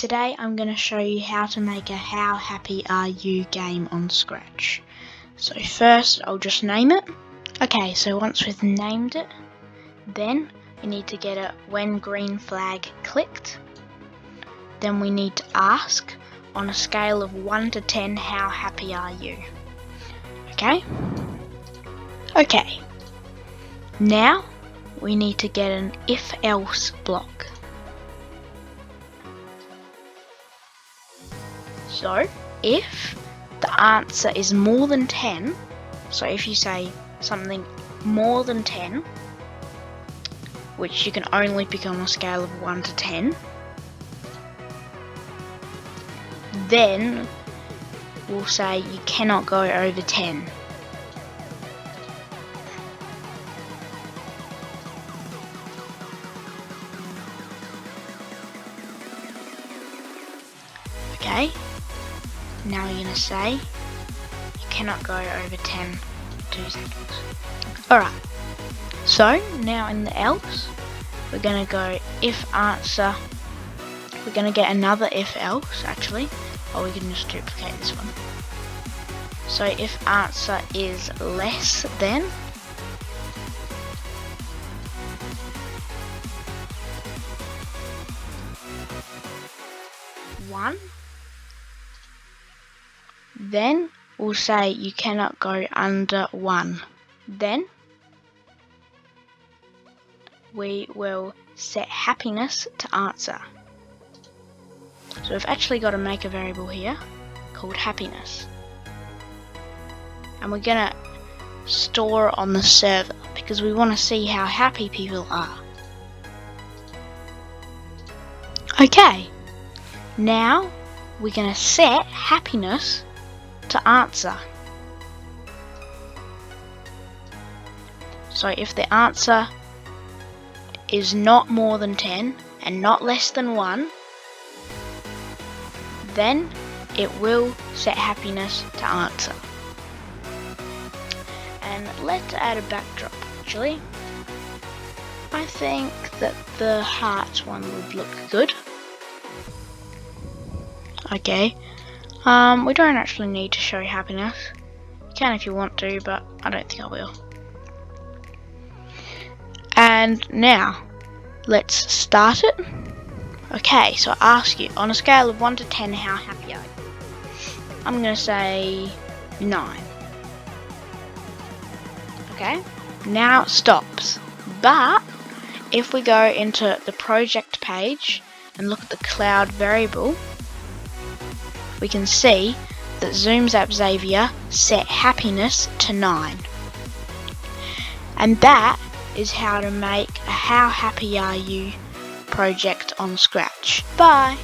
Today I'm going to show you how to make a How Happy Are You game on Scratch. So first I'll just name it. Okay, so once we've named it, then we need to get a when green flag clicked. Then we need to ask on a scale of 1 to 10 how happy are you. Okay. Now we need to get an if else block. So if the answer is more than 10, so if you say something more than 10, which you can only pick on a scale of 1 to 10, then we'll say you cannot go over 10. Okay, now you're going to say you cannot go over 10 for 2 seconds. Alright, so now in the else, we're going to go if answer, we're going to get another if else actually, or we can just duplicate this one. So if answer is less than, one, then we'll say you cannot go under 1. Then we will set happiness to answer. So we've actually got to make a variable here called happiness. And we're going to store on the server because we want to see how happy people are. Okay, now we're going to set happiness to answer. So if the answer is not more than 10 and not less than 1, then it will set happiness to answer. And let's add a backdrop actually. I think that the heart one would look good. Okay, we don't actually need to show happiness. You can if you want to, but I don't think I will. And now, let's start it. Okay, so I ask you, on a scale of 1 to 10, how happy are you? I'm going to say 9. Okay, now it stops. But, if we go into the project page and look at the cloud variable, we can see that Zoom's app Xavier set happiness to 9. And that is how to make a How Happy Are You project on Scratch. Bye!